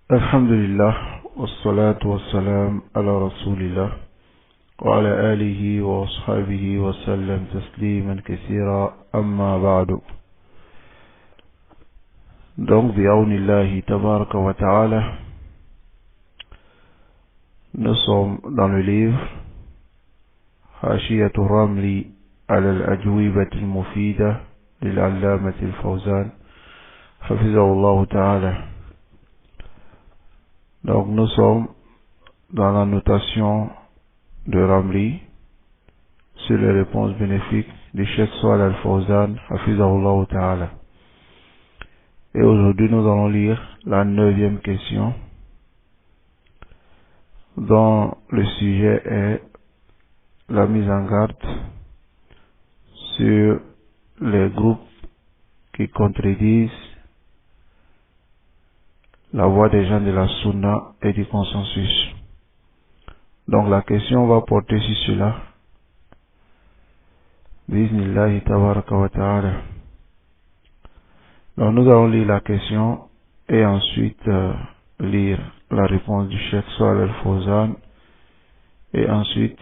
Alhamdulillah, wassalatu wassalam ala rasulillah, wa ala alihi wa ashabihi wa sallam tasliman kathira amma ba'du. Donc, bi'awnillahi tabaraka wa ta'ala, nous sommes dans le livre Hashiyatu Ramli ala al-ajwibati al-mufida lil-allamati al-Fawzan, hafizahullah ta'ala. Donc nous sommes dans la notation de Ramli sur les réponses bénéfiques du Cheikh Salih Al-Fawzan, hafizahullah ta'ala. Et aujourd'hui nous allons lire la 9e question, dont le sujet est la mise en garde sur les groupes qui contredisent la voix des gens de la Sunna et du consensus. Donc la question va porter sur cela. Bismillahi tabaraka wa ta'ala. Donc nous allons lire la question et ensuite lire la réponse du Cheikh Salih Al-Fawzan et ensuite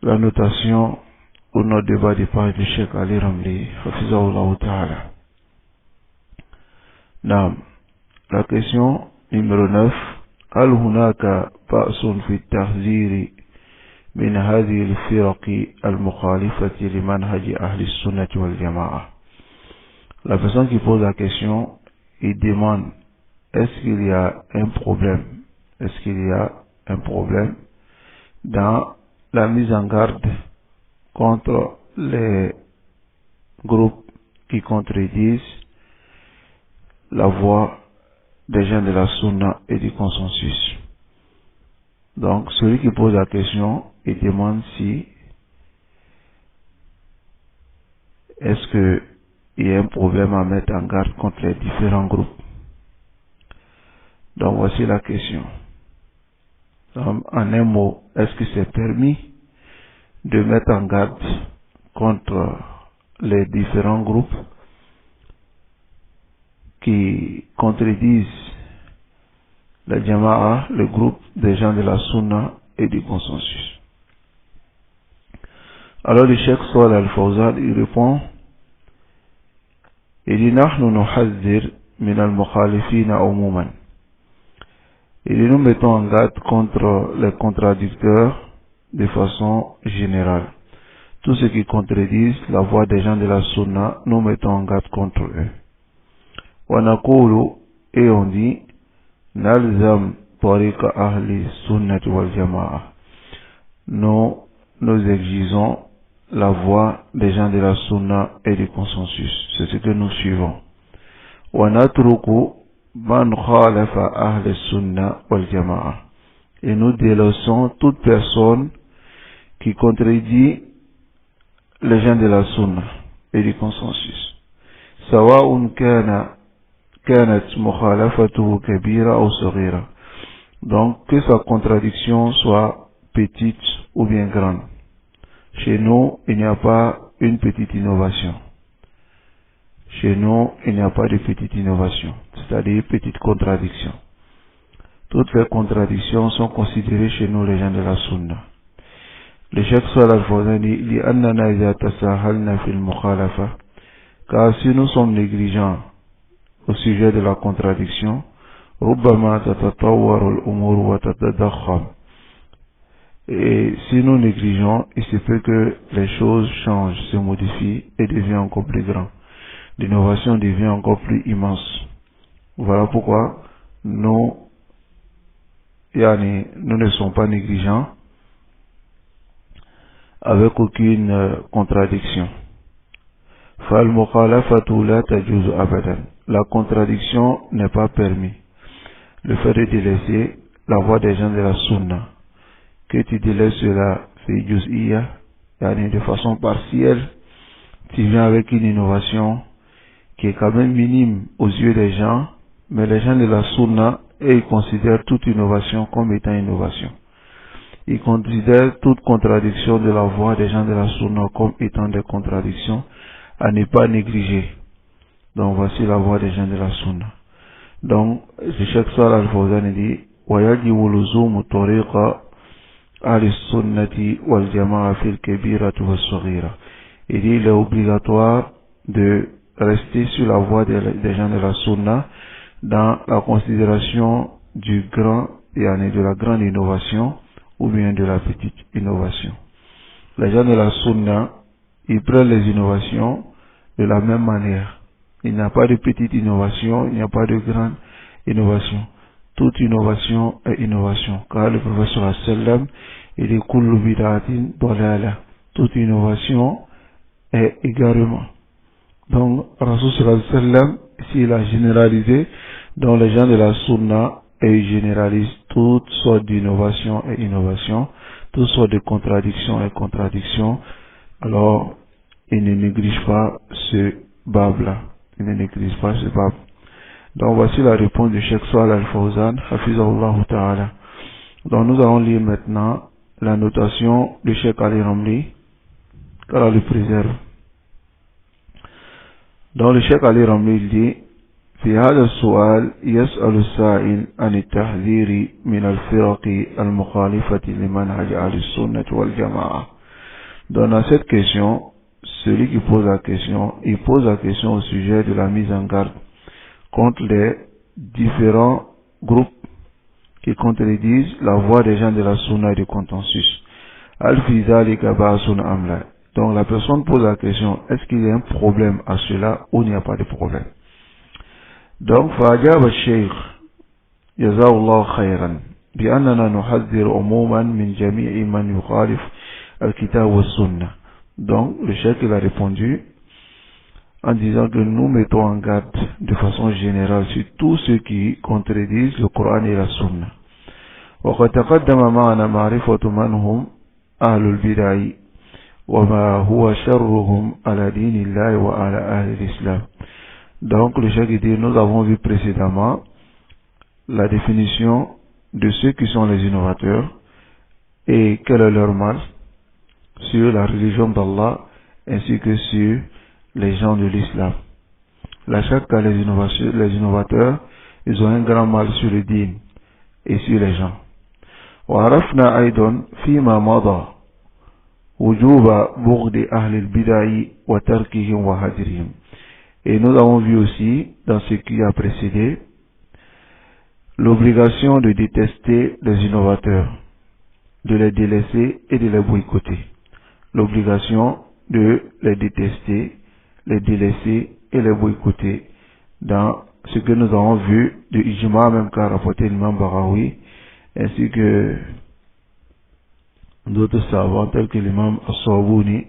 la notation ou notre débat de page du Cheikh Ali Ramli, hafizahullah ta'ala. Naam. La question numéro 9. هل هناك بأس في التحذير من هذه الفرق المخالفة لمنهج أهل السنة والجماعة? La personne qui pose la question, il demande, est-ce qu'il y a un problème? Est-ce qu'il y a un problème dans la mise en garde contre les groupes qui contredisent la voix des gens de la Sunna et du consensus? Donc, celui qui pose la question, il demande si est-ce qu'il y a un problème à mettre en garde contre les différents groupes. Donc, voici la question. En un mot, est-ce que c'est permis de mettre en garde contre les différents groupes qui contredisent la Jama'a, le groupe des gens de la Sunna et du consensus? Alors le Cheikh Salih Al-Fawzan, il répond, il dit, نحن نحذر من المخالفين عموما. Il dit, nous mettons en garde contre les contradicteurs de façon générale. Tous ceux qui contredisent la voix des gens de la Sunna, nous mettons en garde contre eux. ونقول, et on dit, نلزم طريق أهل السنة والجماعة. Nous exigeons la voix des gens de la Sunna et du consensus. C'est ce que nous suivons. ونترك من خالف أهل السنة والجماعة. Et nous délaissons toute personne qui contredit les gens de la Sunna et du consensus. سواء كانت مخالفته كبيرة أو صغيرة. Donc que sa contradiction soit petite ou bien grande. Chez nous, il n'y a pas une petite innovation. Chez nous, il n'y a pas de petite innovation, c'est-à-dire petite contradiction. Toutes les contradictions sont considérées chez nous les gens de la Sunna. Le Cheikh Salih Al-Fawzan dit, لأننا إذا تساهلنا في المخالفة, car si nous sommes négligents au sujet de la contradiction, ربما تتطور الأمور وتتضخم. Et si nous négligeons, il se peut que les choses changent, se modifient et deviennent encore plus grand. L'innovation devient encore plus immense. Voilà pourquoi nous ne sommes pas négligents avec aucune contradiction. فالمخالفة لا تجوز أبدا. La contradiction n'est pas permis. Le fait de délaisser la voix des gens de la Sunna, que tu délaisses cela de façon partielle, tu viens avec une innovation qui est quand même minime aux yeux des gens, mais les gens de la Sunna, ils considèrent toute innovation comme étant innovation. Ils considèrent toute contradiction de la voix des gens de la Sunna comme étant des contradictions à ne pas négliger. Donc voici la voix des gens de la Sunna. Donc, le Cheikh Salih Al-Fawzan dit وَيَجِبُ لُزُومُ طَرِيقَ أهل السنة والجماعة في الكبيرة والصغيرة. Il dit il est obligatoire de rester sur la voie des gens de la sunna dans la considération du grand, de la grande innovation ou bien de la petite innovation. Les gens de la sunna, ils prennent les innovations de la même manière. Il n'y a pas de petite innovation, il n'y a pas de grande innovation. Toute innovation est innovation. Car le professeur sallam, il dit kullu bid'atin dalala. Toute innovation est égarement. Donc, Rasul sallam, ici il a généralisé, donc les gens de la sunna, et ils généralisent toutes sortes d'innovations et innovations, toutes sortes de contradictions et contradictions. Alors, ils ne négligent pas ce bab-là. Ils ne négligent pas ce bab. Donc voici la réponse du Cheikh Salih Al-Fawzan, Hafizahullah Ta'ala. Donc nous allons lire maintenant la notation du Cheikh Ali Ramli, qu'Allah le préserve. Donc le Cheikh Ali Ramli dit في هذا السؤال يسأل السائل عن التحذير من الفرق المخالفة لمنهج أهل السنة والجماعة. Dans cette question, celui qui pose la question, il pose la question au sujet de la mise en garde contre les différents groupes qui contredisent la voix des gens de la sunna et du consensus. Donc la personne pose la question, est-ce qu'il y a un problème à cela ou il n'y a pas de problème? Donc, فأجاب الشيخ جزاه الله خيرا بأننا نحذر عموما من جميع من يخالف الكتاب والسنة. Donc, le cheikh il a répondu en disant que nous mettons en garde de façon générale sur tous ceux qui contredisent le Coran et la Sunna. وقد تقدم معنا معرفة من هم أهل البدع وما هو شرهم على دين الله وعلى أهل الإسلام. Donc le cheikh dit, nous avons vu précédemment la définition de ceux qui sont les innovateurs et quel est leur mal sur la religion d'Allah ainsi que sur les gens de l'islam. La chaque cas, les innovateurs, ils ont un grand mal sur le dîn et sur les gens. وعرفنا أيضا فيما مضى وجوب بغض أهل البدع وتركهم وهجرهم. Et nous avons vu aussi, dans ce qui a précédé, l'obligation de détester les innovateurs, de les délaisser et de les boycotter. L'obligation de les détester, les délaisser et les boycotter. Dans ce que nous avons vu de Ijma, même qu'a rapporté l'imam Barawi, ainsi que d'autres savants tels que l'imam As-Sawbuni,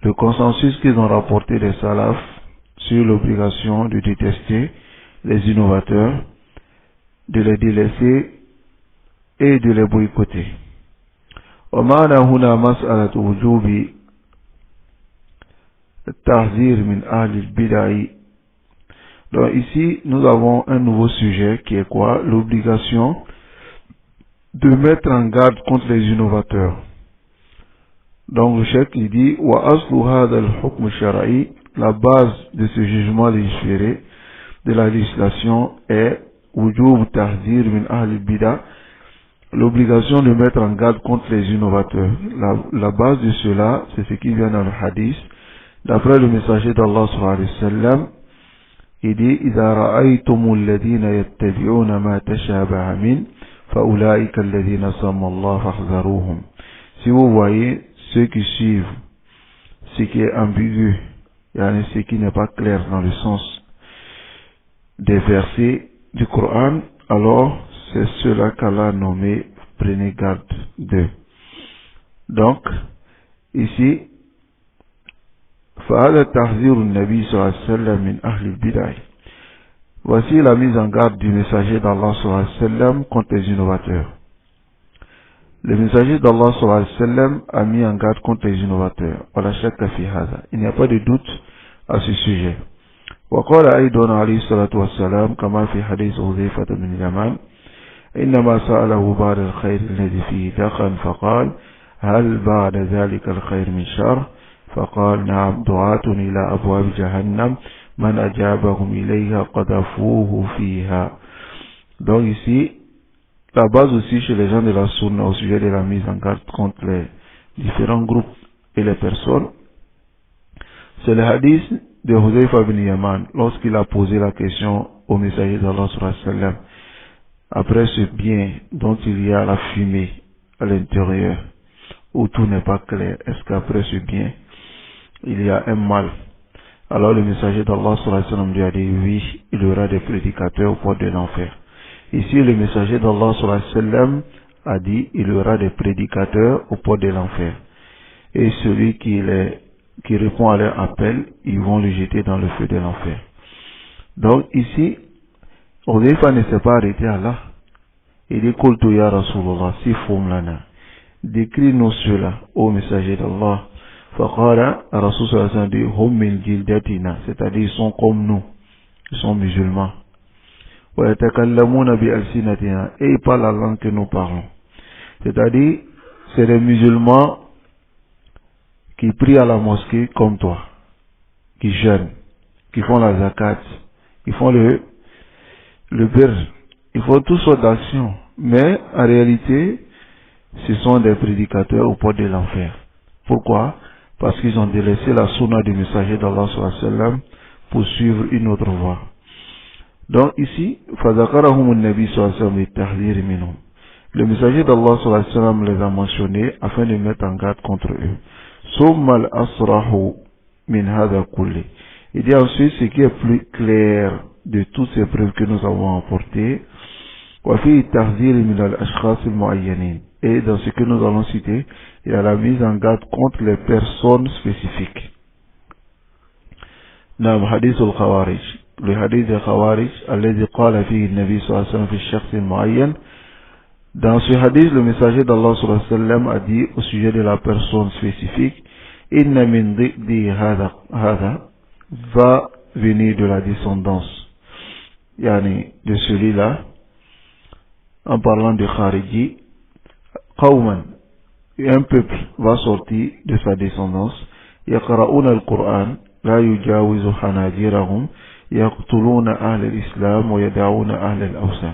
le consensus qu'ils ont rapporté des salafs sur l'obligation de détester les innovateurs, de les délaisser et de les boycotter. ومعنا هنا مسألة وجوب التحذير من أهل البدع. Donc ici, nous avons un nouveau sujet qui est quoi? L'obligation de mettre en garde contre les innovateurs. Donc le cheikh il dit وَأَصْلُ هَذَا الْحُكْمُ الشَّرْعِي. La base de ce jugement légiféré de la législation est وُجُوبُ تَحْذِيرٍ مِنْ أَهْلِ الْبِدَعِ. L'obligation de mettre en garde contre les innovateurs. La base de cela, c'est ce qui vient dans le hadith. D'après le messager d'Allah sallallahu alayhi wa sallam, il dit إِذَا رَأَيْتُمُ الَّذِينَ يَتَّبِعُونَ مَا تَشَابَهَ مِنْهُ فَأُولَٰئِكَ الَّذِينَ سَمَّى اللَّهُ فَاحْذَرُوهُمْ. Si vous voyez ceux qui suivent ce qui est ambigu, ce qui n'est pas clair dans le sens des versets du Coran, alors c'est cela qu'Allah a nommé, prenez garde d'eux. Donc, ici, فَهَذَا تَحْذِيرُ النَّبِيِّ صلى الله عليه وسلم من أهل البدع. Voici la mise en garde du messager d'Allah sallallahu alayhi wa sallam contre les innovateurs. Le messager d'Allah sallallahu alayhi wa sallam a mis en garde contre les innovateurs. Il n'y a pas de doute à ce sujet. وقال أيضا عليه الصلاة والسلام كما في حديث حذيفة بن اليمان إنما سأله بعد الخير الذي فيه دخن فقال هل بعد ذلك الخير من شر فقال نعم دعاة إلى أبواب جهنم man ajabahum ilayha qadafuhu fiha. Donc ici, la base aussi chez les gens de la sunna au sujet de la mise en garde contre les différents groupes et les personnes, c'est le hadith de Huzaifa bin Yaman lorsqu'il a posé la question au messager d'Allah sallallahu alayhi wa sallam après ce bien dont il y a la fumée à l'intérieur où tout n'est pas clair, est-ce qu'après ce bien il y a un mal? Alors le messager d'Allah sallallahu alayhi wa sallam lui a dit oui, il y aura des prédicateurs au port de l'enfer. Ici le messager d'Allah sallallahu alayhi wa sallam a dit il y aura des prédicateurs au port de l'enfer, et celui qui répond à leur appel, ils vont le jeter dans le feu de l'enfer. Donc ici, Hudayfa ne s'est pas arrêté à là. Il dit Qultu ya Rasulullah, si foum lana, décris-nous cela, ô messager d'Allah. Faqala, Rasul sallallahu alayhi wa sallam dit hum min jildatina, c'est-à-dire ils sont comme nous, ils sont musulmans. Wa yatakallamuna bi alsinatina, et ils parlent la langue que nous parlons. C'est-à-dire, c'est des musulmans qui prient à la mosquée comme toi, qui jeûnent, qui font la zakat, ils font le birr, ils font toutes sortes d'actions, mais en réalité, ce sont des prédicateurs au port de l'enfer. Pourquoi? Parce qu'ils ont délaissé la sunna du messager d'Allah sallallahu alayhi wa sallam pour suivre une autre voie. Donc ici, فَذَكَرَهُمُ النَّبِي صلى الله عليه وسلم لِلتَّحْذِيرِ مِنْهُمْ. Le messager d'Allah sallallahu alayhi wa sallam les a mentionnés afin de mettre en garde contre eux. ثُمَّ الْأَصْرَحُ مِنْ هَذَا كُلِّ. Il dit ensuite ce qui est plus clair de toutes ces preuves que nous avons apportées. وَفِي التَّحْذِيرِ مِنَ الْأَشْخَاصِ الْمُعَيَّنِينَ. Et dans ce que nous allons citer, il y a la mise en garde contre les personnes spécifiques. نعم حديث الخوارج. Le hadith des Khawarij, الذي قال فيه النبي صلى الله عليه وسلم في الشخص المعين. Dans ce hadith, le messager d'Allah sallallahu alayhi wa sallam a dit au sujet de la personne spécifique, Inna min dhiddi hada va venir de la descendance. Yani de celui-là, en parlant de Khariji, Qawman, un peuple va sortir de sa descendance, yaqra'una al-Qur'an, la yujawizu hanajirahum, yaqtuluna ahl al-Islam wa yada'una ahl al-Awsan.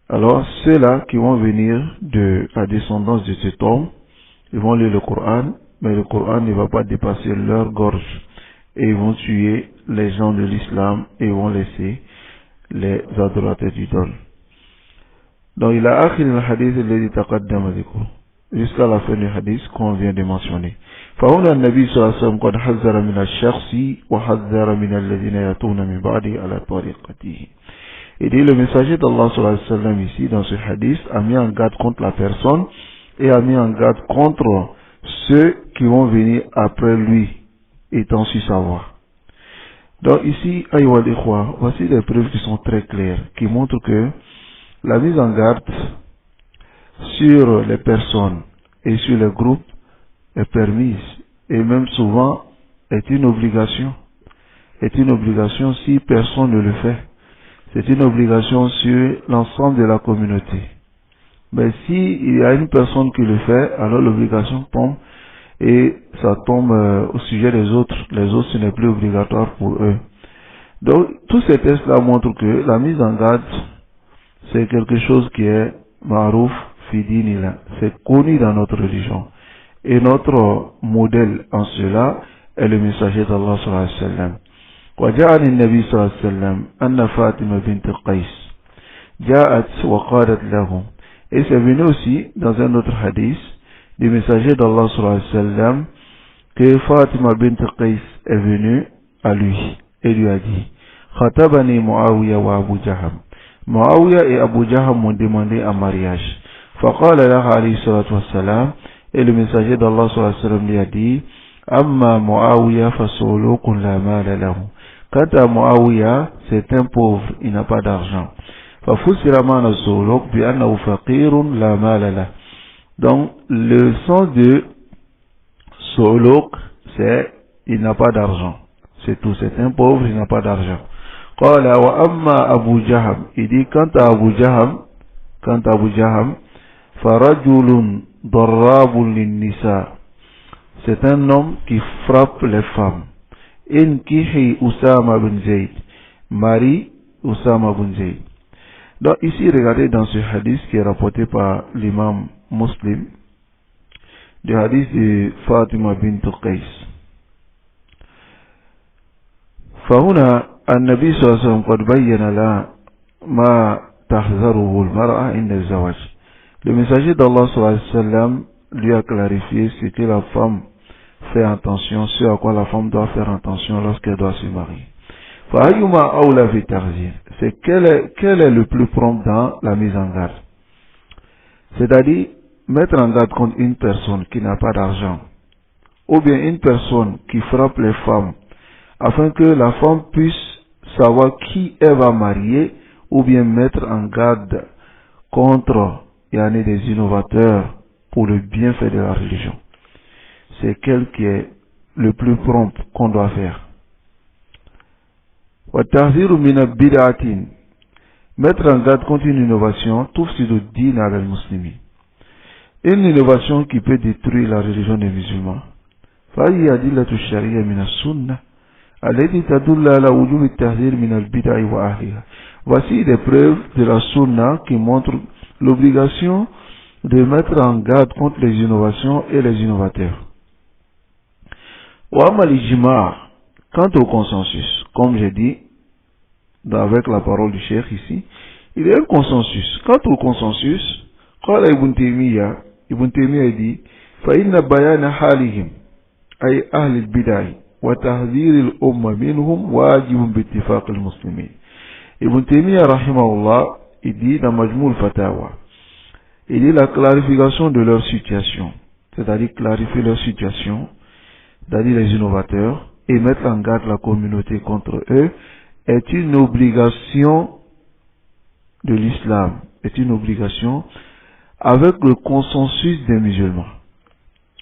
Alors, ceux-là qui vont venir de la descendance de cet homme, ils vont lire le Coran, mais le Coran ne va pas dépasser leur gorge. Et ils vont tuer les gens de l'islam et ils vont laisser les adorateurs d'idoles. Donc, il a akhir le hadith الذي تقدم ذكره, jusqu'à la fin du hadith qu'on vient de mentionner. فهنا النبي صلى الله عليه وسلم قد حذر من الشخص وحذر من الذين يأتون من بعده على طريقته. Il dit le messager d'Allah sallallahu alayhi wa sallam ici dans ce hadith a mis en garde contre la personne et a mis en garde contre ceux qui vont venir après lui étant sur sa voie. Donc ici, ayyuha al-ikhwa, voici des preuves qui sont très claires, qui montrent que la mise en garde sur les personnes et sur les groupes est permise et même souvent est une obligation. Est une obligation si personne ne le fait. C'est une obligation sur l'ensemble de la communauté. Mais si il y a une personne qui le fait, alors l'obligation tombe et ça tombe au sujet des autres. Les autres, ce n'est plus obligatoire pour eux. Donc, tous ces tests-là montrent que la mise en garde, c'est quelque chose qui est marouf fidinila. C'est connu dans notre religion. Et notre modèle en cela est le messager d'Allah sallallahu alayhi wa sallam. وجاء النبي صلى الله عليه وسلم أن فاطمة بنت قيس جاءت وقالت له. Et c'est venu aussi dans un autre hadith du messager d'Allah sallallahu alayhi wa sallam que Fatima bint Qais est venue à lui et lui a dit Khatabani Muawiya wa Abu Jaham. Muawiya et Abu Jaham m'ont demandé un mariage. Faqala laha alayhi salatu wassalam. Et le messager d'Allah sallallahu alayhi wa sallam lui a dit Amma Muawiya fasulukun la mala lahu. Quant à Muawiya, c'est un pauvre, il n'a pas d'argent. فَفُسِرَ مَعْنَ السُّلُوكِ بِأَنَّهُ فَقِيرٌ لَا مَالَ لَهُ. Donc, le sens de Suluk, c'est il n'a pas d'argent. C'est tout, c'est un pauvre, il n'a pas d'argent. قال وأما أبو جهم. Il dit, quant à Abu Jaham, فَرَجُلٌ ضَرَّابٌ لِلنِّسَاءِ. C'est un homme qui frappe les femmes. Inkihi Usama bin Zayd. Marie Usama bin Zayd. Donc ici, regardez dans ce hadith qui est rapporté par l'imam Muslim, le hadith de Fatima bint Qais. فهنا النبي صلى الله عليه وسلم قد بين لها ما تحذره المرأة عند الزواج. Le messager d'Allah sallallahu alayhi wa sallam lui a clarifié ce que la femme fait attention, ce à quoi la femme doit faire attention lorsqu'elle doit se marier. فأيما أولى في التحذير, c'est quel est le plus prompt dans la mise en garde. C'est-à-dire mettre en garde contre une personne qui n'a pas d'argent, ou bien une personne qui frappe les femmes, afin que la femme puisse savoir qui elle va marier, ou bien mettre en garde contre des innovateurs pour le bienfait de la religion. C'est quel qui est le plus prompt qu'on doit faire. Mettre en garde contre une innovation, une innovation qui peut détruire la religion des musulmans. Voici des preuves de la sunna qui montrent l'obligation de mettre en garde contre les innovations et les innovateurs. Quant au consensus, comme j'ai dit avec la parole du cheikh ici, il y a un consensus. Quant au consensus, قال ابن تيمية dit فإن بيان حالهم أي أهل البدع وتحذير الأمة منهم واجب باتفاق المسلمين. Ibn Taymiyyah rahimahullah, il dit dans Majmou al-Fatawa, il dit la clarification de leur situation, c'est-à-dire clarifier leur situation, c'est-à-dire les innovateurs, et mettre en garde la communauté contre eux, est une obligation de l'islam, est une obligation avec le consensus des musulmans.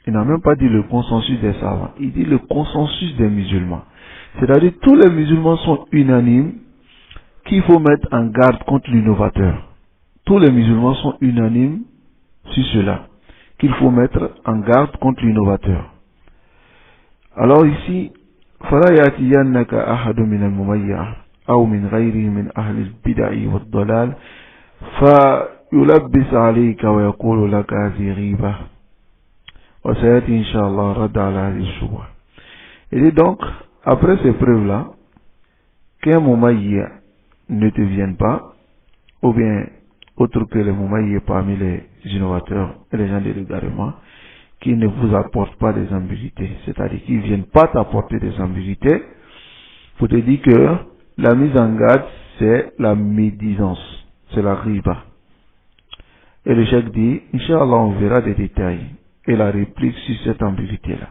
Il n'a même pas dit le consensus des savants, il dit le consensus des musulmans. C'est-à-dire tous les musulmans sont unanimes qu'il faut mettre en garde contre l'innovateur. Tous les musulmans sont unanimes sur cela, qu'il faut mettre en garde contre l'innovateur. Alors ici, فَلَا يَأْتِيَنَّكَ أَحَدٌ مِنَ الْمُمَيَّعِ أَوْ مِنْ غَيْرِهِ مِنْ أَهْلِ الْبِدَعِ وَالضَّلَالِ فَيُلَبِّسْ عَلَيْكَ وَيَقُولُ لَكَ هَذِهِ غِيبَةٌ وَسَيَأْتِي إِنْ شَاء اللَّهُ رَدَّ عَلَى هَذِهِ الشُّبْهَةِ. Et donc, après ces preuves-là, qu'un mumayya ne te vienne pas, ou bien autre que les mumayya parmi les innovateurs et les gens de l'égarement, qui ne vous apportent pas des ambiguïtés, c'est-à-dire qui ne viennent pas t'apporter des ambiguïtés, faut te dire que la mise en garde, c'est la médisance, c'est la riba. Et le cheikh dit, Inch'Allah, on verra des détails et la réplique sur cette ambiguïté-là.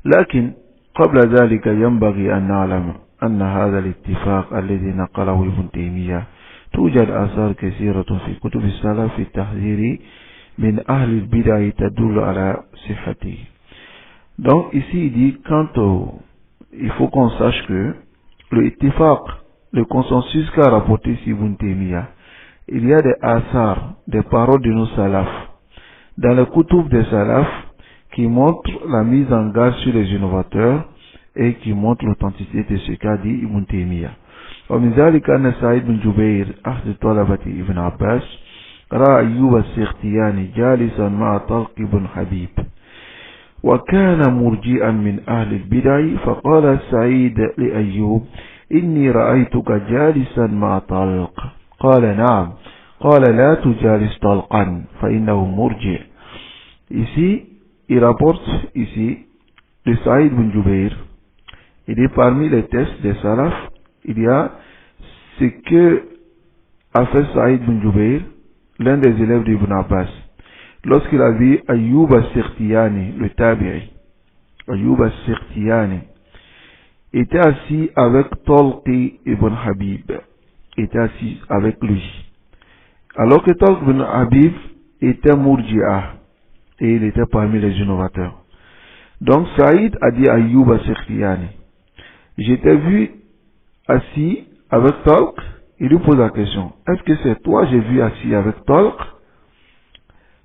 لكن قبل ذلك ينبغي أن نعلم أن هذا الاتفاق الذي نقله ابن تيمية توجد آثار كثيرة في كتب السلف في التحذير من أهل البدع تدل على صحته. Donc ici il dit il faut qu'on sache que le ittifaq, le consensus qu'a rapporté Ibn Taymiyyah, il y a des asars, des paroles de nos salafs dans les kutub des salafs qui montrent la mise en garde sur les innovateurs et qui montrent l'authenticité de ce qu'a dit Ibn Taymiyyah. ومن ذلك أن سعيد بن جبير أحد طلبة ابن عباس رأى أيوب السختياني جالسا مع طلق بن حبيب وكان مرجئا من أهل البدع فقال سعيد لأيوب إني رأيتك جالسا مع طلق قال نعم قال لا تجالس طلقا فإنه مرجئ. Ici il rapporte ici de Saïd bin Jubayr. Il est parmi les tests des salafs, il y a ce que a fait Saïd bin Jubayr, l'un des élèves d'Ibn Abbas, lorsqu'il a vu Ayyub al-Sirtiyani, le tabi'i. Ayyub al-Sirtiyani était assis avec Talqi ibn Habib, était assis avec lui. Alors que Talq ibn Habib était Murji'ah, et il était parmi les innovateurs. Donc Saïd a dit à Ayyub al-Sirtiyani, je t'ai vu assis avec Talq. Il lui pose la question, est-ce que c'est toi j'ai vu assis avec Talq?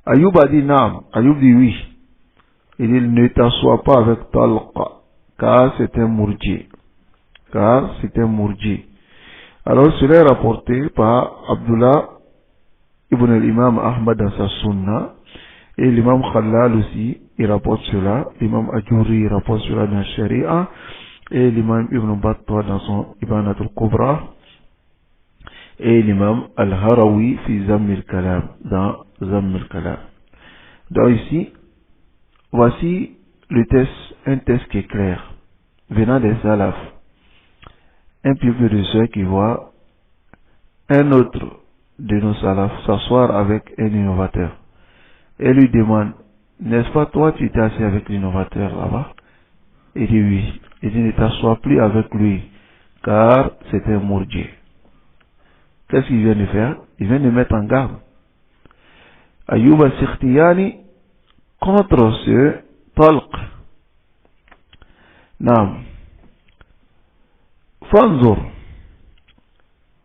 Ayyub a dit non. Ayyub dit oui. Il dit, ne t'assois pas avec Talq. car c'est un mourji. Alors cela est rapporté par Abdullah ibn al-Imam Ahmad dans sa sunna, et l'imam Khallal aussi, il rapporte cela, l'imam Ajuri rapporte cela dans Sharia, et l'imam Ibn Battah dans son Ibanat al-Kubra, et l'imam Al-Harawi fi Zamm al-Kalam, dans Zamm al-Kalam. Donc ici, voici le test, un test qui est clair, venant des salafs, un peuple de ceux qui voient un autre de nos salafs s'asseoir avec un innovateur et lui demande, n'est-ce pas toi tu t'es assis avec l'innovateur là-bas? Il dit oui. Il dit ne t'assois plus avec lui car c'est un mourji. Qu'est-ce qu'il vient de faire? Il vient de mettre en garde Ayyub al-Sikhtiyani contre ce talq. Naam. Fanzur.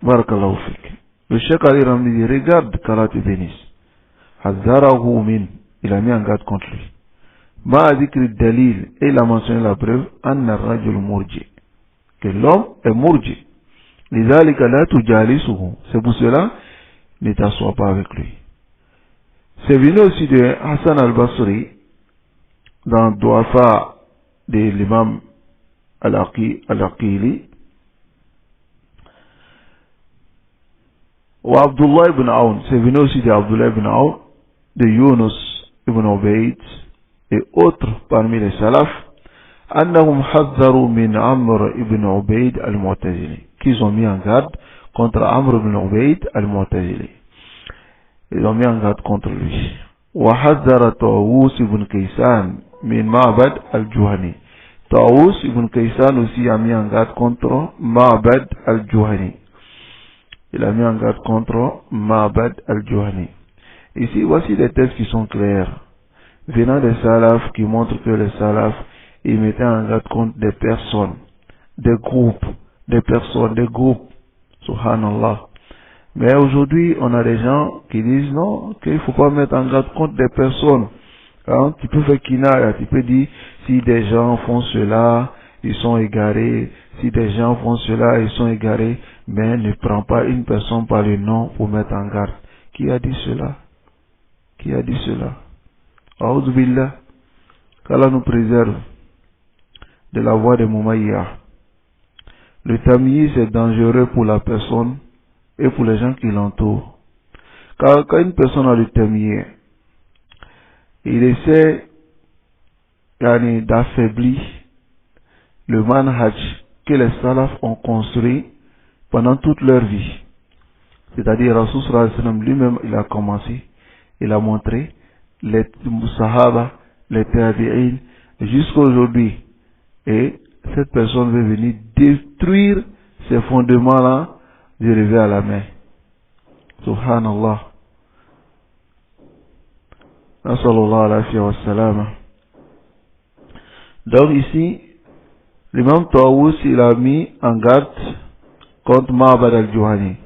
Barakallahu fik. Le Cheikh Ali Ramli dit, regarde qu'Allah te bénisse. Hazarahu min. Il a mis en garde contre lui. Ma dhikri dalil. Et il a mentionné la preuve. Anna rajul murji. Que l'homme est murji. Lidhalika la tujalisuhu. C'est pour cela, ne t'assois pas avec lui. C'est venu aussi de Hassan al-Basri dans Duafa de l'imam al-Aqili. Ou Abdullah ibn Aoun, c'est venu aussi de Abdullah ibn Aoun, de Yunus ibn Ubayd et autres parmi les salafs, annahum hadharu min Amr ibn Ubayd al-Mu'tazili, qu'ils ont mis en garde contre Amr ibn Ubayd al-Mu'tazili. Ils ont mis en garde contre lui. Wa hadhara Tawus ibn Kaysan min Ma'bad al-Juhani. Tawus ibn Kaysan aussi a mis en garde contre Ma'bad al-Juhani. Il a mis en garde contre Ma'bad al-Juhani. Ici, voici des textes qui sont clairs, venant des salafs, qui montrent que les salafs, ils mettaient en garde contre des personnes, des groupes, des personnes, des groupes. Subhanallah. Mais aujourd'hui, on a des gens qui disent non, qu'il ne faut pas mettre en garde contre des personnes. Hein? Tu peux faire kinaya, tu peux dire, si des gens font cela, ils sont égarés. Si des gens font cela, ils sont égarés. Mais ne prends pas une personne par le nom pour mettre en garde. Qui a dit cela? Qui a dit cela? A'udhu billah. Qu'Allah nous préserve de la voie des Moumaïa. Le tamyiz est dangereux pour la personne et pour les gens qui l'entourent. Car quand une personne a le tamyiz, il essaie d'affaiblir le manhaj que les salafs ont construit pendant toute leur vie. C'est-à-dire, Rasul sallallahu alayhi wa sallam lui-même, il a commencé, il a montré les sahaba, les tabi'in, jusqu'à aujourd'hui. Et cette personne veut venir détruire ces fondements-là du réveil à la main. Subhanallah. Nasallallahu alayhi wa sallam. Donc ici, l'imam Tawus, il a mis en garde contre Ma'bad al-Juhani.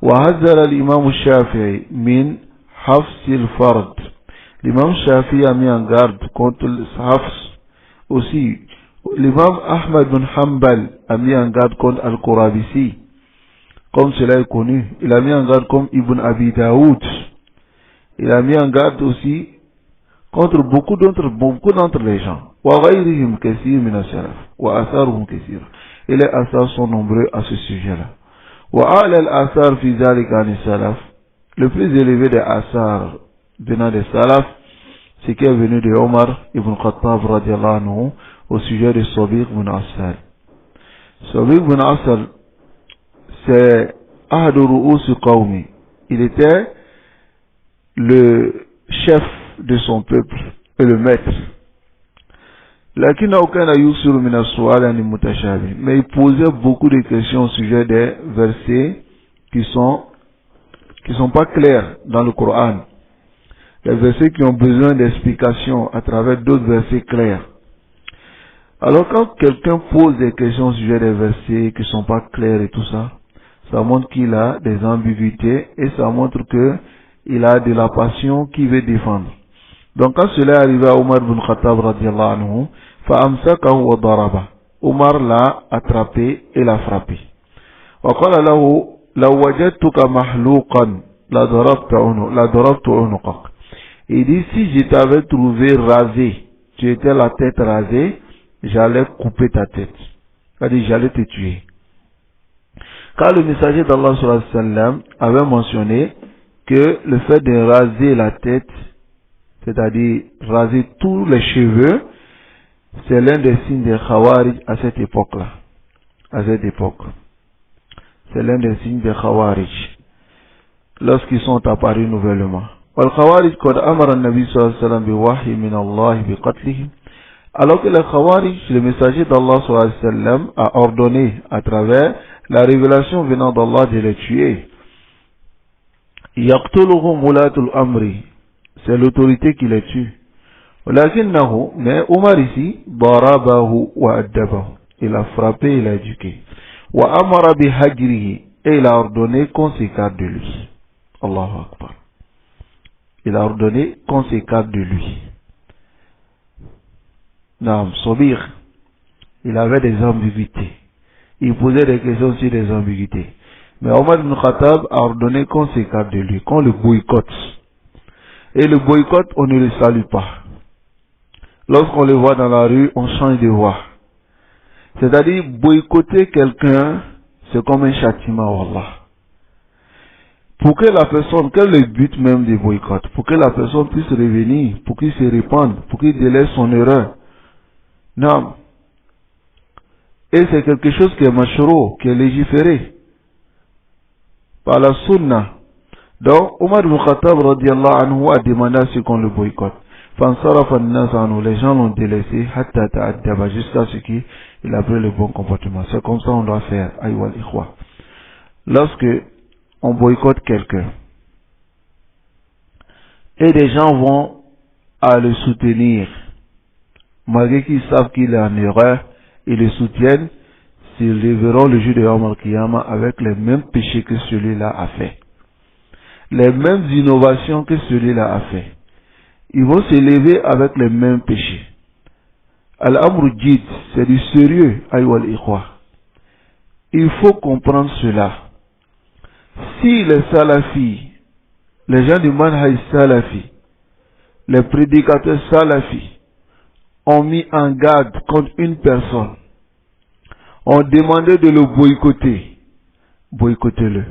وحذر الإمام الشافعي من حفظ الفرد. L'imam Shafi a mis en garde contre le hafs aussi. L'imam Ahmad bin Hanbal a mis en garde contre Al-Qurabisi, comme cela est connu. Il a mis en garde comme Ibn Abi Daoud. Il a mis en garde aussi contre beaucoup d'entre les gens. وغيرهم كثير من السلف وآثارهم كثير. Et les asars sont nombreux à ce sujet-là. وأعلى الآثار في ذلك عن السلف. Le plus élevé des asars venant des salaf, c'est qui est venu de Omar ibn Khattab radiallahu anhu au sujet de Sabiq ibn Asal. Sabiq ibn Asal, c'est Ahadu Ru'us Qawmi. Il était le chef de son peuple et le maître. Mais il posait beaucoup de questions au sujet des versets qui sont pas clairs dans le Coran. Les versets qui ont besoin d'explications à travers d'autres versets clairs. Alors quand quelqu'un pose des questions au sujet des versets qui sont pas clairs et tout ça, ça montre qu'il a des ambiguïtés et ça montre que il a de la passion qu'il veut défendre. Donc quand cela est arrivé à Omar ibn Khattab radiallahu anhu, فأمسكه وضربه. Omar l'a attrapé et l'a frappé. وقال له لو وجدتك محلوقا لضربت عنقك. Il dit, si je t'avais trouvé rasé, tu étais la tête rasée, j'allais couper ta tête. C'est-à-dire, j'allais te tuer. Car le messager d'Allah sallallahu alayhi wa sallam avait mentionné que le fait de raser la tête, c'est-à-dire raser tous les cheveux, c'est l'un des signes des Khawarij à cette époque-là. À cette époque. C'est l'un des signes des Khawarij lorsqu'ils sont apparus nouvellement. والخوارج قد أمر النبي صلى الله عليه وسلم بوحي من الله بقتلهم. Alors que les Khawarij, le messager d'Allah sallallahu alayhi wa sallam a ordonné à travers la révélation venant d'Allah de les tuer. يقتلهم ولاة الأمر, c'est l'autorité qui les tue. ولكنه, mais Omar ici, ضربه وأدبه, il a frappé, il a éduqué. وأمر بهجره, et il a ordonné qu'on s'écarte de lui. Allahu Akbar. Il a ordonné qu'on s'écarte de lui. Naam, Sobir, il avait des ambiguïtés. Il posait des questions sur des ambiguïtés. Mais Omar ibn Khattab a ordonné qu'on s'écarte de lui, qu'on le boycotte. Et le boycott, on ne le salue pas. Lorsqu'on le voit dans la rue, on change de voix. C'est-à-dire, boycotter quelqu'un, c'est comme un châtiment, wallah. Pour que la personne, quel est le but même du boycott? Pour que la personne puisse revenir, pour qu'il se répande, pour qu'il délaisse son erreur. Non. Et c'est quelque chose qui est mashro, qui est légiféré par la sunna. Donc, Omar ibn Khattab radiyallahu anhu a demandé à ce qu'on le boycotte. Les gens l'ont délaissé jusqu'à ce qu'il a pris le bon comportement. C'est comme ça qu'on doit faire. Aïwal ikhwa. Lorsque on boycotte quelqu'un et des gens vont à le soutenir, malgré qu'ils savent qu'il est en erreur, ils le soutiennent, s'ils le verront le jour de Yawm al-Qiyamah avec les mêmes péchés que celui-là a fait, les mêmes innovations que celui-là a fait. Ils vont s'élever avec les mêmes péchés. Al-Amr Jid, c'est du sérieux, aïwal ikhwa. Il faut comprendre cela. Si les salafis, les gens du manhaj salafi, les prédicateurs salafis, ont mis en garde contre une personne, ont demandé de le boycotter, boycottez-le.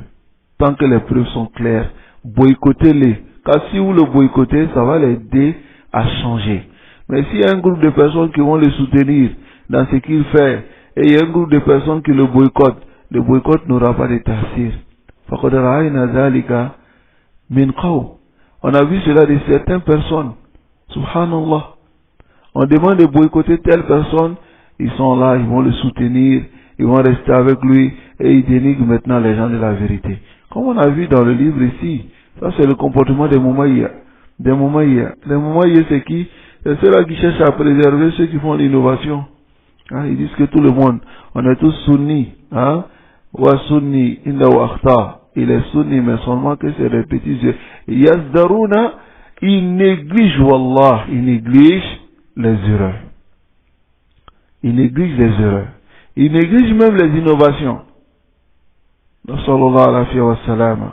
Tant que les preuves sont claires, boycottez-le. Car si vous le boycottez, ça va l'aider à changer. Mais s'il y a un groupe de personnes qui vont le soutenir dans ce qu'il fait, et il y a un groupe de personnes qui le boycott n'aura pas de tasir. On a vu cela de certaines personnes. Subhanallah. On demande de boycotter telle personne, ils sont là, ils vont le soutenir, ils vont rester avec lui, et ils dénigrent maintenant les gens de la vérité. Comme on a vu dans le livre ici, ça c'est le comportement des Moumaïa. Les Moumaïa c'est qui? C'est ceux-là qui cherchent à préserver ceux qui font l'innovation. Hein, ils disent que tout le monde, on est tous sunnis. Hein? Wa sunni inda wa akhta. Il est sunni, mais seulement que c'est des petits yeux. Yazdaruna, ils négligent, wallah, ils négligent les erreurs. Ils négligent les erreurs. Ils négligent même les innovations. Sallallahu alayhi wa sallam.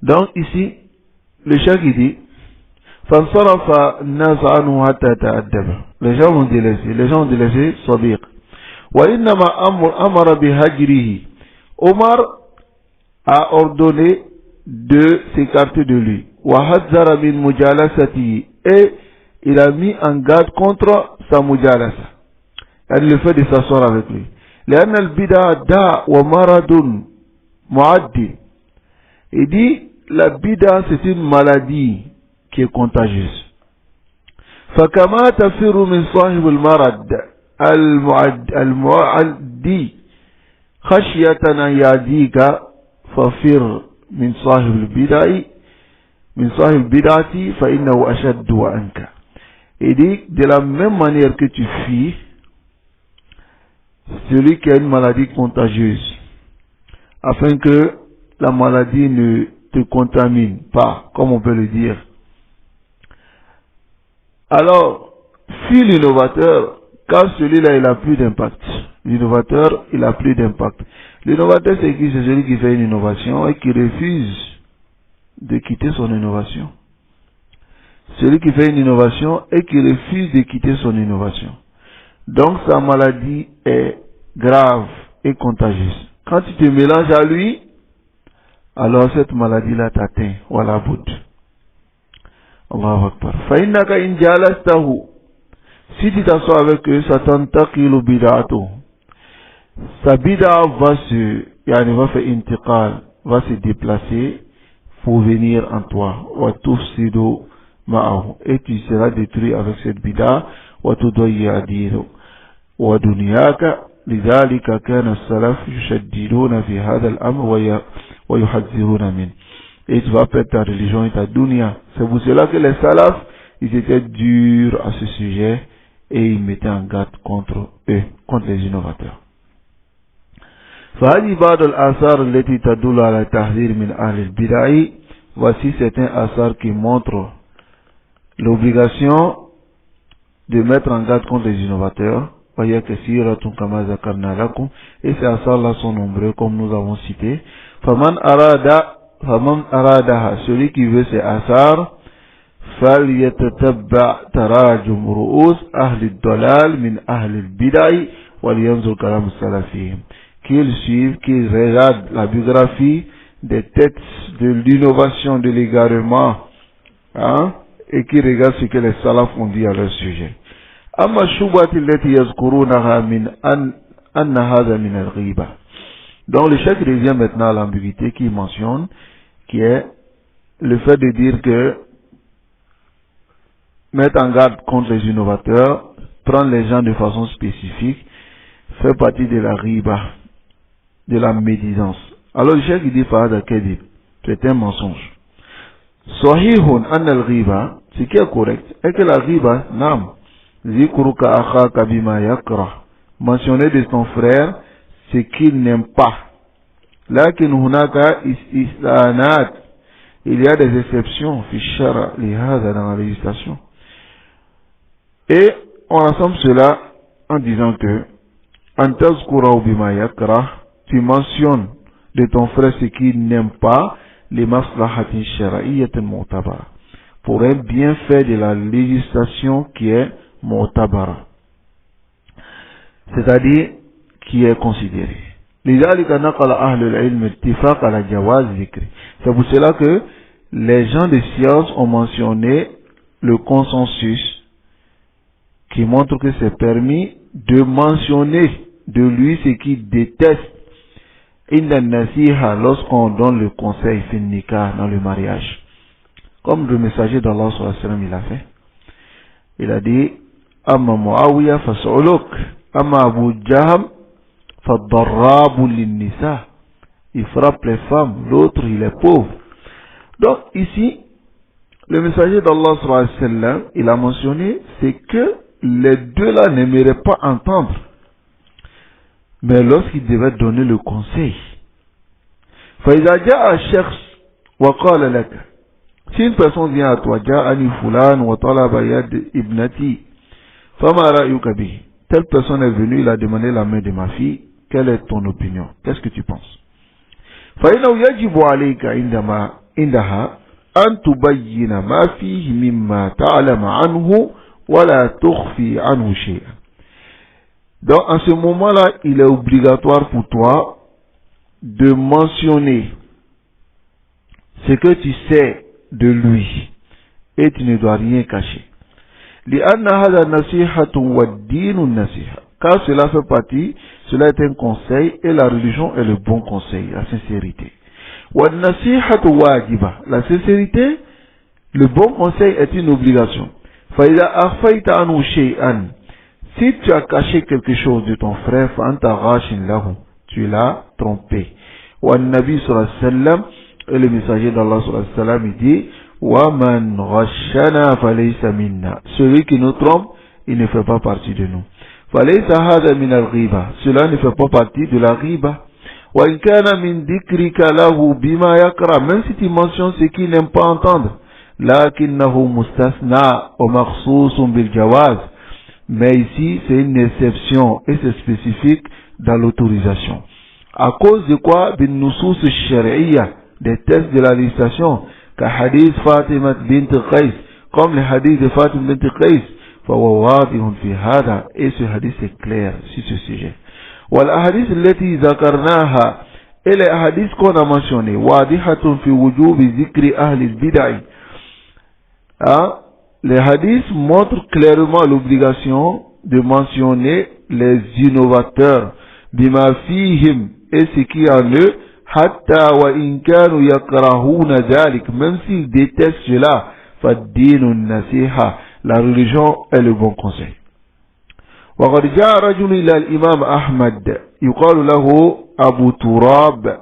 Donc ici, le cheikh il dit, فانصرف الناس عنه حتى تأدب. Les gens ont délaissé Sadiq. وإنما أمر بهجره. Omar a ordonné de s'écarter de lui. وحذر من مجالسته. Et il a mis en garde contre sa mujalasa. Elle le fait de s'asseoir avec lui. لأن البدع داء ومرض معدي. Il dit, la bid'a c'est une maladie qui est contagieuse. فكما تفر من صاحب المرض المعدي خشية أن يعديك ففر من صاحب البدعة فإنه أشد عنك. Il dit, de la même manière que tu fuis celui qui a une maladie contagieuse, afin que la maladie ne te contamine pas, comme on peut le dire. Alors, fuit l'innovateur quand celui-là il a plus d'impact. L'innovateur, il a plus d'impact. L'innovateur, c'est qui? C'est celui qui fait une innovation et qui refuse de quitter son innovation. Celui qui fait une innovation et qui refuse de quitter son innovation. Donc sa maladie est grave et contagieuse. Quand tu te mélanges à lui, alors cette maladie-là t'atteint. Voilà, bout. Allahu Akbar. Fa'innaka in jalastahu. Si tu t'assois avec eux, satantaqilu bid'atu. Sa bid'a va faire intiqal, va se déplacer pour venir en toi. Wa tufsidu ma'ahu. Et tu seras détruit avec cette bid'a. Wa tudayya dinu. Wa dunyaka. لذلك كان السلف يشددون في هذا الأمر ويحذرون منه. Et tu vas perdre ta religion et ta dunya. C'est pour cela que les salafs, ils étaient durs à ce sujet et ils mettaient en garde contre eux, contre les innovateurs. فهذه بعض الآثار التي تدل على التحذير من أهل البدع. Voici certains asars qui montrent l'obligation de mettre en garde contre les innovateurs. Et ces asars-là sont nombreux comme nous avons cité. فمن أرادها, celui qui veut ces asars, فليتتبع تراجم رؤوس أهل الضلال من أهل البدع ولينظر كلام السلفيين. Qu'il suive, qu'il regarde la biographie des têtes de l'innovation, de l'égarement, hein, et qu'il regarde ce que les salafs ont dit à leur sujet. أما الشبهة التي يذكرونها من أن هذا من الغيبة. Donc le chef revient maintenant à l'ambiguïté qu'il mentionne, qui est le fait de dire que mettre en garde contre les innovateurs, prendre les gens de façon spécifique, fait partie de la riba, de la médisance. Alors le chef dit fahad al-kadhib, c'est un mensonge. Sahihun an al-riba, ce qui est correct, est que la riba, nam, zikruka akhaka bima yakra, mentionner de ton frère ce qu'il n'aime pas. Lakin hunaka istanat, il y a des exceptions fi shara li hada dans la législation. Et on rassemble cela en disant que antazkura bima yakra, tu mentionnes de ton frère ce qu'il n'aime pas, les maslahatin shar'iyyatin mu'tabara, pour un bienfait de la législation qui est mu'tabara, c'est-à-dire qui est considéré. لذلك نقل أهل العلم اتفاق على جواز ذكر. C'est pour cela que les gens de science ont mentionné le consensus qui montre que c'est permis de mentionner de lui ce qu'il déteste. Inda nasiha, lorsqu'on donne le conseil fin nikah dans le mariage, comme le messager d'Allah sallallahu alayhi wa sallam il a fait. Il a dit amma Muawiya fas'uluk, amma Abu Jahm fadarrabu linnisa, il frappe les femmes, l'autre il est pauvre. Donc ici le messager d'Allah sallallahu alayhi wa sallam il a mentionné c'est que les deux là n'aimeraient pas entendre. Mais lorsqu'il devait donner le conseil, فإذا جاء الشخص وقال لك, si une personne vient à toi, جاءني فلان وطلب يد ابنتي فما رأيك به, telle personne est venue, il a demandé la main de ma fille, quelle est ton opinion, qu'est-ce que tu penses? فإنه يجب عليك عندها أن تبين ما فيه مما تعلم عنه ولا تخفي عنه شيئا. Donc, en ce moment-là, il est obligatoire pour toi de mentionner ce que tu sais de lui et tu ne dois rien cacher. لأن هذا نصيحة والدين النصيحة. Car cela fait partie, cela est un conseil et la religion est le bon conseil, la sincérité. والنصيحة واجبة. La sincérité, le bon conseil est une obligation. فإذا أخفيت عنه شيئا, si tu as caché quelque chose de ton frère, tu l'as trompé. Wa Nabi sallallahu alayhi wa sallam, et le messager d'Allah sallallahu alayhi wa sallam, il dit wa man ghashana falaysa minna. Celui qui nous trompe, il ne fait pas partie de nous. Falaysa hada min al-ghiba. Cela ne fait pas partie de la ghiba. Wa in kana min dhikrika lahu bima yakra. Même si tu mentionnes ce qu'il n'aime pas entendre. Lakinnahu mustasna wa makhsusun bil jawaz. Mais ici, c'est une exception et c'est spécifique dans l'autorisation. À cause de quoi? Bin nusus shari'iyya, des textes de la législation, ka hadith Fatima bint Qais, comme le hadith de Fatima bint Qais, فهو واضح في هذا, et ce hadith est clair sur ce sujet. والأحاديث التي ذكرناها, et les hadiths qu'on a mentionnés, واضحة في وجوب ذكر أهل البدع. Les hadiths montrent clairement l'obligation de mentionner les innovateurs, bima fihim, et ce qui en eux, hatta wa in kanu yakrahuna dhalik, même s'ils détestent cela, fad-dinu nasiha, la religion est le bon conseil. وقد جاء رجل إلى الإمام أحمد يقال له أبو تراب.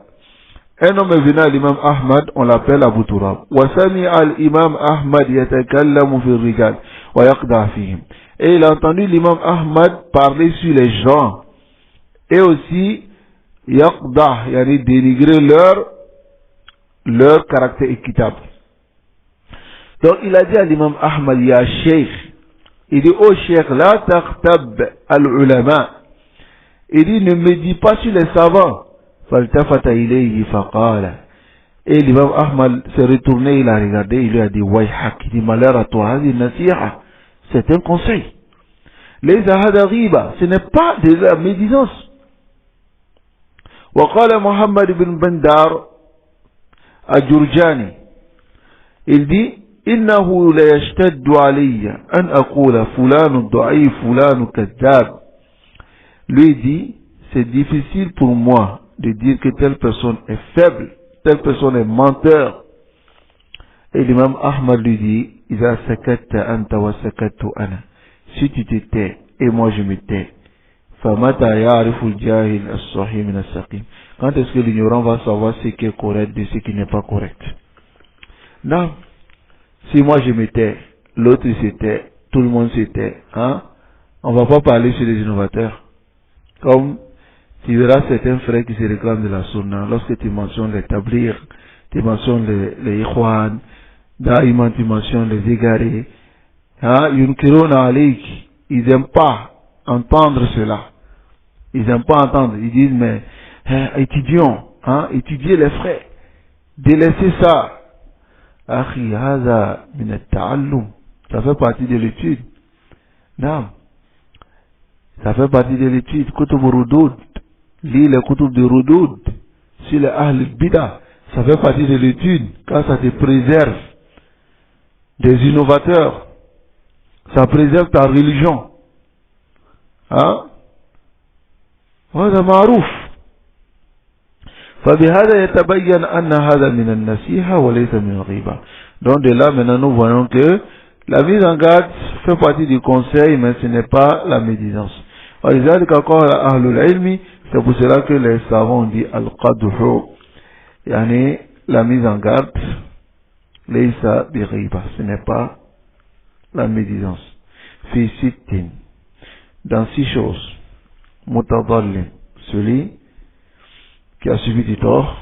Un homme est venu à l'imam Ahmad, on l'appelle Abu Turab. وسمع الإمام أحمد يتكلم في الرجال ويقدح فيهم. Et il a entendu l'imam Ahmad parler sur les gens et aussi yaqdah, yani dénigrer leur caractère équitable. Donc il a dit à l'imam Ahmad, ya sheikh, il dit, oh sheikh, la taqtab al-ulama. Il dit, ne me dis pas sur les savants. Faltafata ilayhi faqala. Et l'imam Ahmad s'est retourné, il a regardé, il lui a dit, wayhak, il dit, malheur à toi, nasiha, c'est un conseil. Les hada ghiba, ce n'est pas de la médisance. وقال محمد بن بندار الجرجاني, il dit, إنه لا يشتد علي أن أقول فلان ضعيف فلان كذاب. Lui dit, c'est difficile pour moi de dire que telle personne est faible, telle personne est menteur. Et l'imam Ahmad lui dit, إذا سكت أنت وسكت أنا, si tu te tais et moi je me tais, فمتى يعرف الجاهل الصحيح من السقيم, quand est-ce que l'ignorant va savoir ce qui est correct de ce qui n'est pas correct? Non. Si moi je me tais, l'autre se tait, tout le monde se tait, hein? On va pas parler sur les innovateurs. Comme tu verras certains frères qui se réclament de la sunna, lorsque tu mentionnes les tablighs, tu mentionnes les ikhwan, daïman tu mentionnes les égarés, hein? Yunkiruna alayk, ils n'aiment pas entendre cela. Ils n'aiment pas entendre. Ils disent, mais étudions, hein? Étudiez les frères, délaissez ça. Akhi, haza min at-ta'allum, ça fait partie de l'étude. Non, ça fait partie de l'étude. Kutub Rudud, lis les kutub de Rudud sur les Ahl Bida, ça fait partie de l'étude. Quand ça te préserve des innovateurs, ça préserve ta religion. Hein? Hada ma'rouf. فبهذا يتبين أن هذا من النصيحة وليس من الغيبة. Donc de là maintenant nous voyons que la mise en garde fait partie du conseil, mais ce n'est pas la médisance. ولذلك قال أهل العلم, c'est pour cela que les savants ont dit al-qadhu, yani la mise en garde, laysa bi ghiba, ce n'est pas la médisance. Fi sittin, dans 6 choses. Mutadallim, celui qui a subi du tort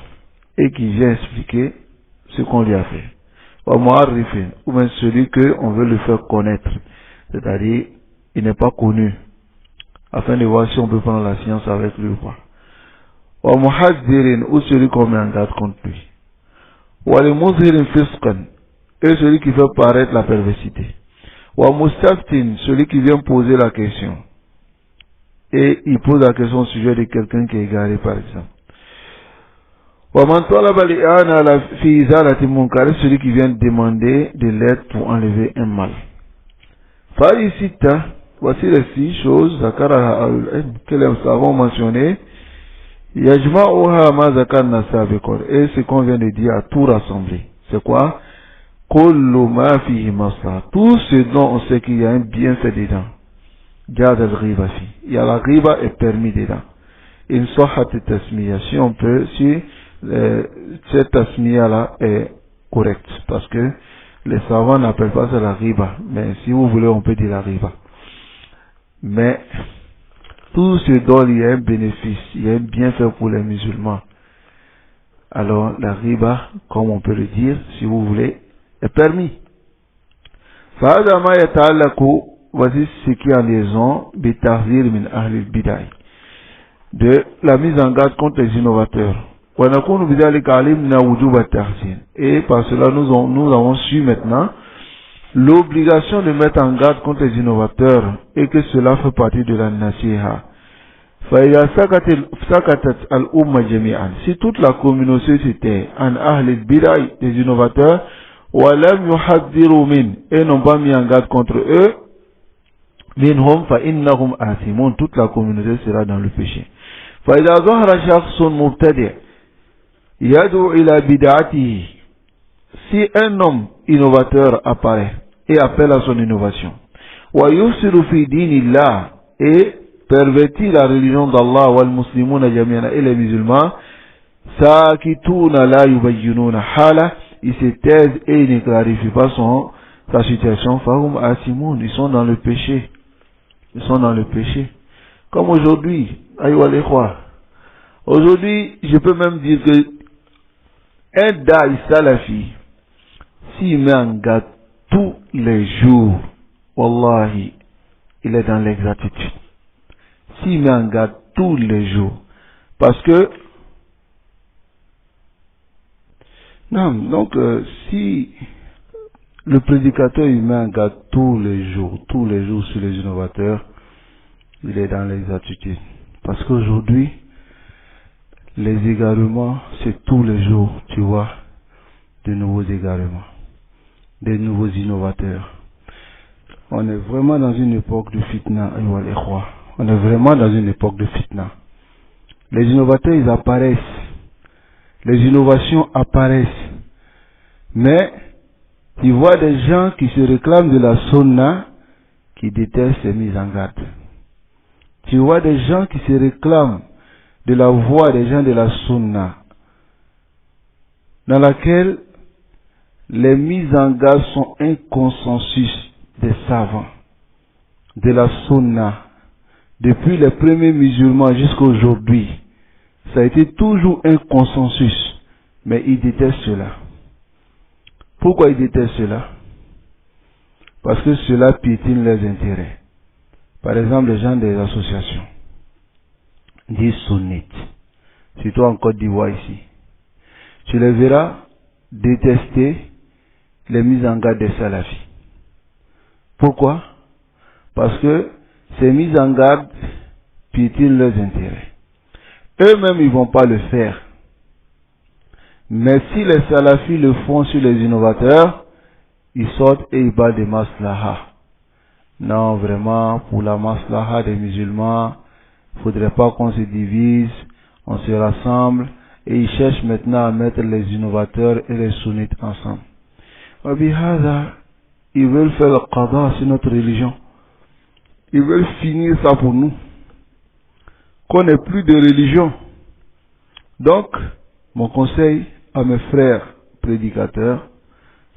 et qui vient expliquer ce qu'on lui a fait. Ou bien celui qu'on veut le faire connaître, c'est-à-dire il n'est pas connu, afin de voir si on peut prendre la science avec lui ou pas. Ou celui qu'on met en garde contre lui. Et celui qui fait paraître la perversité. Celui qui vient poser la question. Et il pose la question au sujet de quelqu'un qui est égaré par exemple. Celui qui vient demander de l'aide pour enlever un mal. Voici les 6 choses que les savants mentionné. Et ce qu'on vient de dire à tout rassembler. C'est quoi? Tout ce dont on sait qu'il y a un bienfait dedans. Il y a la riba est permis dedans. Une sorte de tasmiya, si on peut, si cette tasmiya là est correcte, parce que les savants n'appellent pas ça la riba, mais si vous voulez on peut dire la riba. Mais tout ce dont il y a un bénéfice, il y a un bienfait pour les musulmans, alors la riba, comme on peut le dire, si vous voulez, est permis. voici ce qui est en liaison bitahzir min ahli al-bid'ah, de la mise en garde contre les innovateurs. Et par cela, nous avons su maintenant l'obligation de mettre en garde contre les innovateurs et que cela fait partie de la nasiha. Si toute la communauté s'était en ahl al-bid'ah, des innovateurs, et n'ont pas mis en garde contre eux, toute la communauté sera dans le péché. Si un homme innovateur apparaît et appelle à son innovation, et pervertit la religion d'Allah et les musulmans, ils se taisent et ils ne clarifient pas sa situation, ils sont dans le péché. Ils sont dans le péché. Comme aujourd'hui, aujourd'hui, je peux même dire que un da'i salafi, s'il met en garde tous les jours, wallahi, il est dans l'exactitude. S'il met en garde tous les jours, parce que non, donc si le prédicateur il met en garde tous les jours sur les innovateurs, il est dans l'exactitude. Parce qu'aujourd'hui, les égarements, c'est tous les jours, tu vois, de nouveaux égarements, des nouveaux innovateurs. On est vraiment dans une époque de fitna, on est vraiment dans une époque de fitna. Les innovateurs, ils apparaissent. Les innovations apparaissent. Mais, tu vois des gens qui se réclament de la sunna, qui détestent ces mises en garde. Tu vois des gens qui se réclament de la voix des gens de la sunna, dans laquelle les mises en garde sont un consensus des savants de la sunna. Depuis les premiers musulmans jusqu'à aujourd'hui, ça a été toujours un consensus, mais ils détestent cela. Pourquoi ils détestent cela? Parce que cela piétine leurs intérêts. Par exemple, les gens des associations, des sunnites, surtout en Côte d'Ivoire ici, tu les verras détester les mises en garde des salafis. Pourquoi? Parce que ces mises en garde piétinent leurs intérêts. Eux-mêmes, ils ne vont pas le faire. Mais si les salafis le font sur les innovateurs, ils sortent et ils parlent de maslaha. Non, vraiment, pour la maslaha des musulmans, il ne faudrait pas qu'on se divise, on se rassemble, et ils cherchent maintenant à mettre les innovateurs et les sunnites ensemble. Ils veulent faire le qada sur notre religion. Ils veulent finir ça pour nous. Qu'on n'ait plus de religion. Donc, mon conseil à mes frères prédicateurs,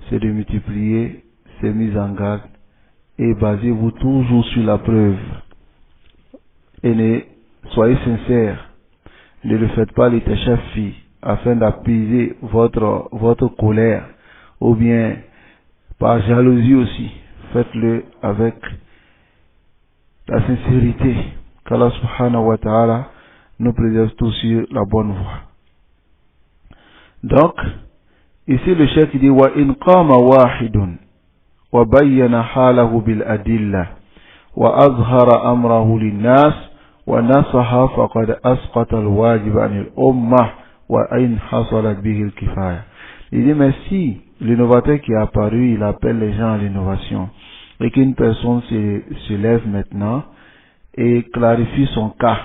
c'est de multiplier ces mises en garde et basez-vous toujours sur la preuve. Et soyez sincères. Ne le faites pas les tachafi afin d'apaiser votre colère ou bien par jalousie aussi. Faites-le avec la sincérité, qu'Allah subhanahu wa ta'ala nous préserve tous sur la bonne voie. Donc, ici le cheikh dit wa in qama wahidun wa bayyana halahu bil adilla wa azhara amrahu linnas wa nasaha faqad asqata al wajib an al ummah wa in hasalat bihi al kifaya. Il dit mais si l'innovateur qui est apparu, il appelle les gens à l'innovation et qu'une personne se lève maintenant et clarifie son cas,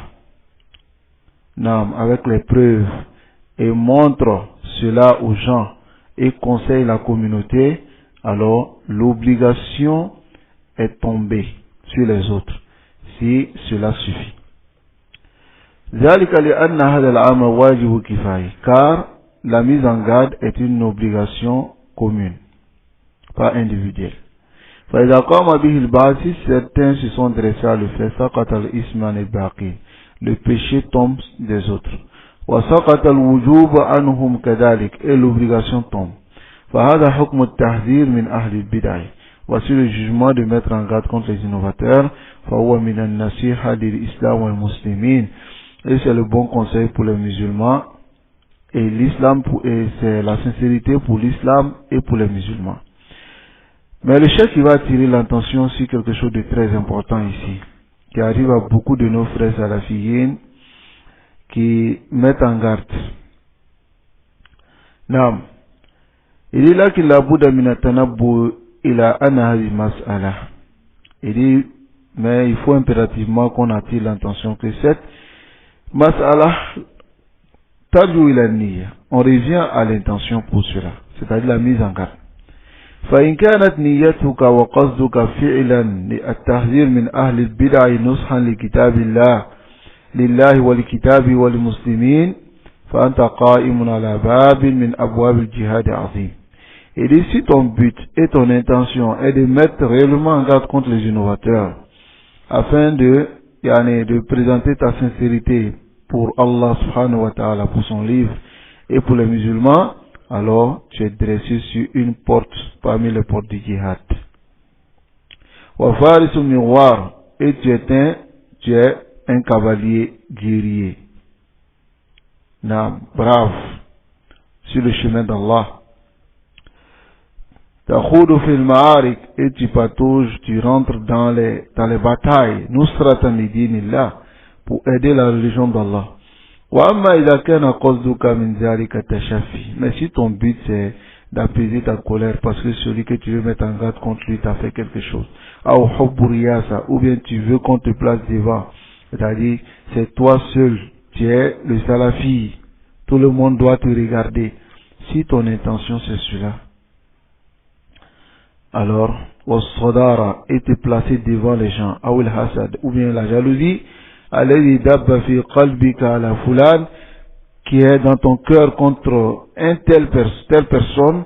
non, avec les preuves, et montre cela aux gens et conseille la communauté, alors l'obligation est tombée sur les autres, si cela suffit. Car la mise en garde est une obligation commune, pas individuelle. Si certains se sont dressés à le faire, le péché tombe des autres. Et l'obligation tombe. Voici le jugement de mettre en garde contre les innovateurs. فَهُوَ مِنَ النَّصِيحَةِ لِلْإِسْلَامِ وَالْمُسْلِمِينَ. Et c'est le bon conseil pour les musulmans. Et l'islam, et c'est la sincérité pour l'islam et pour les musulmans. Mais le chef, il va attirer l'attention sur quelque chose de très important ici, qui arrive à beaucoup de nos frères salafiyyin qui mettent en garde. Naam. Il est là qu'il a bouddha minatanabbu ila anahari mas'ala. Il dit, mais il faut impérativement qu'on attire l'attention que cette mas'ala tarju ila niyya. On revient à l'intention pour cela, c'est-à-dire la mise en garde. فإن كانت نيتك وقصدك فعلا للتحذير من أهل البدع نصحا لكتاب الله لله ولكتابه وللمسلمين فأنت قائم على باب من أبواب الجهاد عظيم. Et si ton but et ton intention est de mettre réellement en garde contre les innovateurs afin de présenter ta sincérité pour Allah subhanahu wa ta'ala, pour son livre et pour les musulmans, alors tu es dressé sur une porte parmi les portes du djihad. Wa farisul miroir, et tu es un cavalier guerrier. Brave, sur le chemin d'Allah. Takhoudu fil ma'arik, et tu patauges, tu rentres dans les batailles, nusratan li dinillah, pour aider la religion d'Allah. Mais si ton but c'est d'apaiser ta colère parce que celui que tu veux mettre en garde contre lui t'a fait quelque chose, ou bien tu veux qu'on te place devant, c'est-à-dire c'est toi seul, tu es le salafi, tout le monde doit te regarder. Si ton intention c'est cela, alors et te placer devant les gens, ou bien la jalousie, qui est dans ton cœur contre telle personne,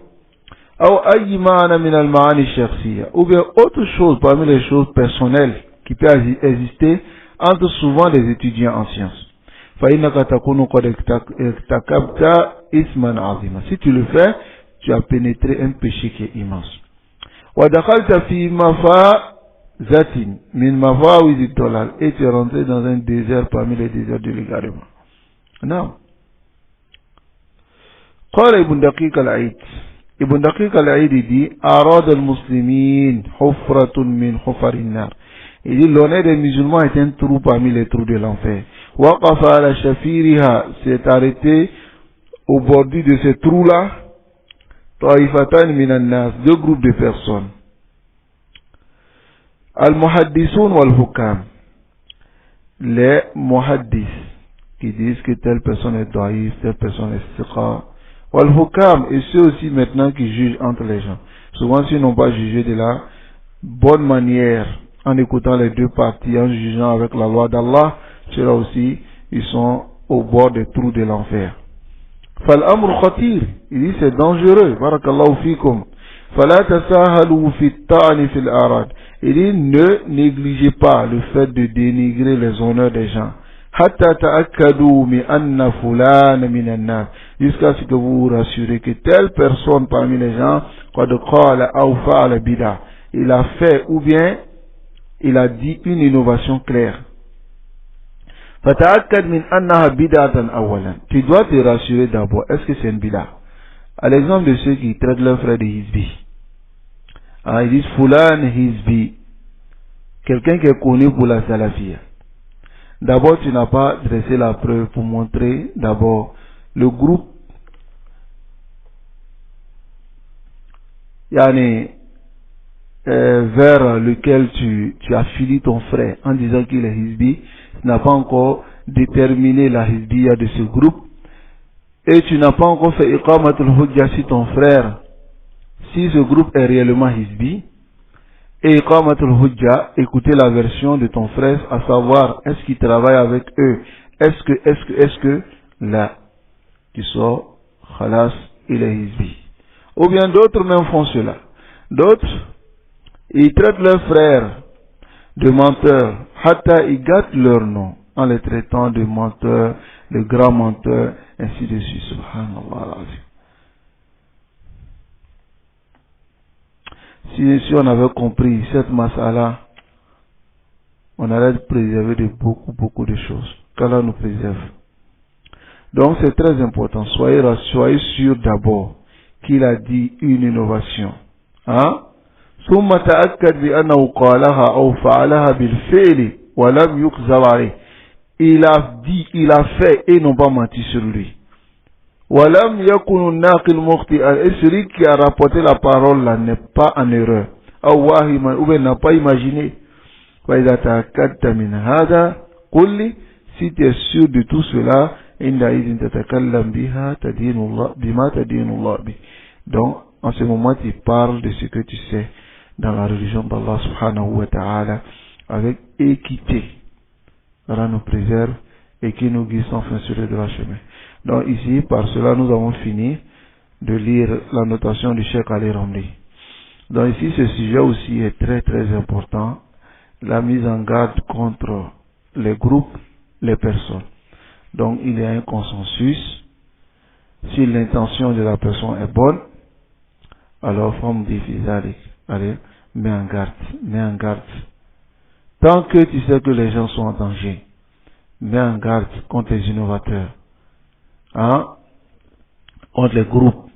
ou bien autre chose parmi les choses personnelles qui peut exister entre souvent les étudiants en sciences. Si tu le fais, tu as pénétré un péché qui est immense. Zatin, min mafawiz dolal, et tu es rentré dans un désert parmi les déserts de l'égarement. Non. قال ابن دقيق العيد. ابن دقيق العيد dit أراد المسلمين حفرة من حفر النار. Il dit l'honneur des musulmans est un trou parmi les trous de l'enfer. وقف على شفيرها, s'est arrêté au bordure de ce trou-là. طائفتان من الناس, deux groupes de personnes. Al-Muhaddisun wal-Hukam, les muhaddis qui disent que telle personne est daïf, telle personne est siqa, wal-Hukam, et ceux aussi maintenant qui jugent entre les gens. Souvent, s'ils n'ont pas jugé de la bonne manière, en écoutant les deux parties, en jugeant avec la loi d'Allah, ceux-là aussi, ils sont au bord des trous de l'enfer. Fal-Amr Khatir, il dit c'est dangereux, barakallahu fikum. Fala tasahalu fi ta'ani fil arad. Il dit ne négligez pas le fait de dénigrer les honneurs des gens. Hatta ta'akkadu mi anna fulana minan nas. Jusqu'à ce que vous vous rassurez que telle personne parmi les gens, qad qala aw fa'ala bid'a, il a fait ou bien il a dit une innovation claire. Fata'akkad min annaha bid'atan awalan. Tu dois te rassurer d'abord, est-ce que c'est une bid'a? À l'exemple de ceux qui traitent leurs frères de hizbi. Ils disent Fulan hizbi, quelqu'un qui est connu pour la salafia. D'abord, tu n'as pas dressé la preuve pour montrer d'abord le groupe vers lequel tu affilies ton frère en disant qu'il est hizbi. Tu n'as pas encore déterminé la hizbiya de ce groupe. Et tu n'as pas encore fait iqamatul hujja si ton frère, si ce groupe est réellement hizbi. Et iqamatul hujja, écouter la version de ton frère, à savoir, est-ce qu'il travaille avec eux? Est-ce que, là, tu sors, khalas, il est hizbi. Ou bien d'autres même font cela. D'autres, ils traitent leurs frères de menteurs, hatta ils gâtent leur nom, en les traitant de menteurs, de grands menteurs, ainsi de suite. Subhanallah. Si on avait compris cette masala, on allait être préservé de beaucoup de choses. Qu'Allah nous préserve. Donc c'est très important. Soyez sûr d'abord qu'il a dit une innovation. Hein? ثم تأكد بأنه قالها أو فعلها بالفعل ولم يكذب عليه. Il a dit, il a fait et non pas menti sur lui. ولم يكن الناقل مخطئا. Et celui qui a rapporté la parole là n'est pas en erreur. أو واهما ou bien n'a pas imaginé. وإذا تأكدت من هذا قل لي, si tu es sûr de tout cela, عندئذ تتكلم بها تدين الله بما تدين الله به. Donc en ce moment tu parles de ce que tu sais dans la religion d'Allah subhanahu wa ta'ala avec équité. Allah nous préserve et qui nous guide enfin sur le droit chemin. Donc ici, par cela, nous avons fini de lire la notation du Cheikh Ali Ramli. Donc ici, ce sujet aussi est très important. La mise en garde contre les groupes, les personnes. Donc il y a un consensus. Si l'intention de la personne est bonne, alors forme difficile. Allez, mets en garde. Tant que tu sais que les gens sont en danger, mets en garde contre les innovateurs, hein, contre les groupes,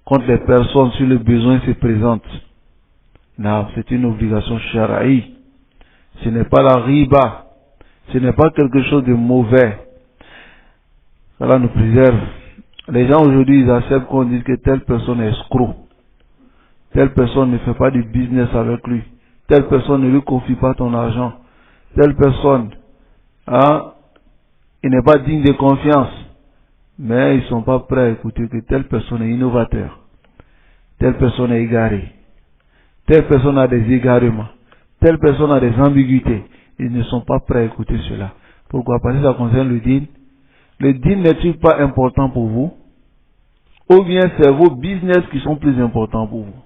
contre les personnes si le besoin se présente. Non, c'est une obligation shara'i. Ce n'est pas la riba, ce n'est pas quelque chose de mauvais. Allah nous préserve. Les gens aujourd'hui, ils acceptent qu'on dise que telle personne est escroc. Telle personne ne fait pas du business avec lui. Telle personne ne lui confie pas ton argent. Telle personne, hein, il n'est pas digne de confiance. Mais ils ne sont pas prêts à écouter que telle personne est innovateur. Telle personne est égarée. Telle personne a des égarements. Telle personne a des ambiguïtés. Ils ne sont pas prêts à écouter cela. Pourquoi? Parce que ça concerne le dîn. Le dîn n'est-il pas important pour vous? Ou bien c'est vos business qui sont plus importants pour vous?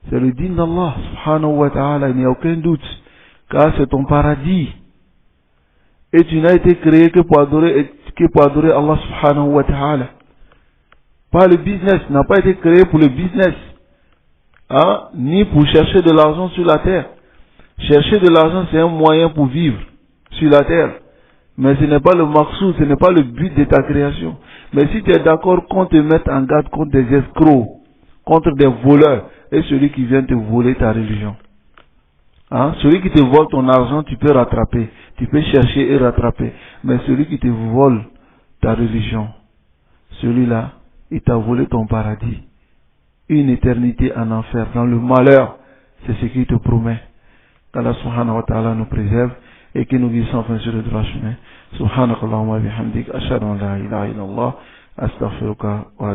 C'est le dîn d'Allah, subhanahu wa ta'ala, il n'y a aucun doute, car c'est ton paradis. Et tu n'as été créé que pour adorer Allah subhanahu wa ta'ala. Pas le business, tu n'as pas été créé pour le business, hein, ni pour chercher de l'argent sur la terre. Chercher de l'argent, c'est un moyen pour vivre sur la terre. Mais ce n'est pas le maqsoud, ce n'est pas le but de ta création. Mais si tu es d'accord qu'on te mette en garde contre des escrocs, contre des voleurs, et celui qui vient te voler ta religion. Hein? Celui qui te vole ton argent, tu peux rattraper. Tu peux chercher et rattraper. Mais celui qui te vole ta religion, celui-là, il t'a volé ton paradis. Une éternité en enfer, dans le malheur. C'est ce qu'il te promet. Qu'Allah subhanahu wa ta'ala nous préserve et qu'il nous guide enfin sur le droit chemin. Subhanakallahumma bihamdik, ashhadu an la ilaha illallah, astaghfiruka wa